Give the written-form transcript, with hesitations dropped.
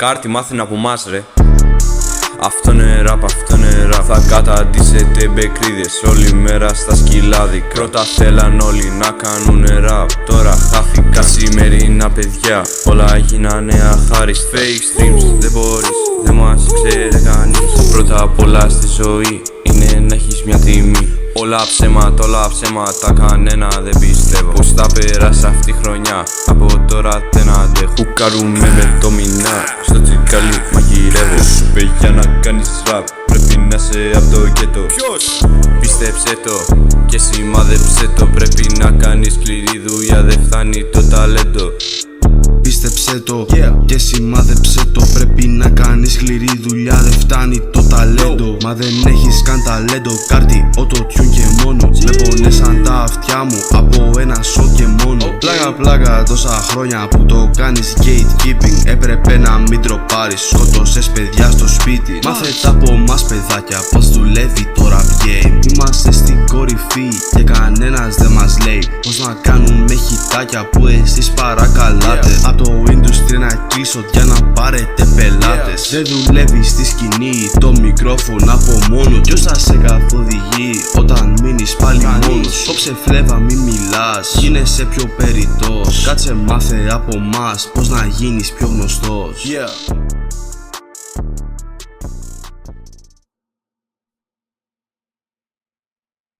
Κάρτι μάθαινε από μας ρε. Αυτό είναι ραπ, αυτό είναι ραπ. Θα καταντήσετε μπεκρίδες όλη μέρα στα σκυλάδι. Πρώτα θέλαν όλοι να κάνουνε ραπ, τώρα χάθηκα. Σημερινά παιδιά όλα γίνανε αχάριστ. Fake streams δεν μπορείς, δεν μας ξέρει κανείς. Πρώτα απ' όλα στη ζωή είναι να έχεις μια τιμή. Όλα ψέματα, κανένα δεν πιστεύω πως θα πέρασα αυτή η χρονιά. Από τώρα δεν αντέχω. Κουκαρούμε με το μηνά, στο τσικάλι μαγειρεύω. Σου είπε για να κάνεις ραπ, πρέπει να είσαι απ' το γκέτο. Ποιος? Πίστεψε το και σημάδεψε το. Πρέπει να κάνεις σκληρή δουλειά, δεν φτάνει το ταλέντο. Πίστεψε το και σημάδεψε το. Πρέπει να κάνεις σκληρή δουλειά, δεν φτάνει το ταλέντο. Μα δεν έχεις καν ταλέντο, κάρτι, auto-tune και μόνο. Με πονέσαν τα αυτιά μου από ένα σοκ και μόνο. Πλάκα τόσα χρόνια που το κάνεις gatekeeping. Έπρεπε να μην τροπάρεις, σκότωσες παιδιά στο σπίτι. Μάθε από μας παιδάκια πως δουλεύει το rap game. Είμαστε στην κορυφή και κανένας δεν μας λέει πως να κάνουμε χιτάκια που εσείς παρακαλάτε. Απ' το industry να κλείσω για να πάρετε πελάτες. Δεν δουλεύει στη σκηνή το μικρόφωνο από μόνο. Ποιος θα σε καθοδηγεί όταν μείνεις πάλι μόνος? Κόψε φλέβα μη μιλάς, γίνεσαι πιο περιττός. Κάτσε μάθε από μας πως να γίνεις πιο γνωστός.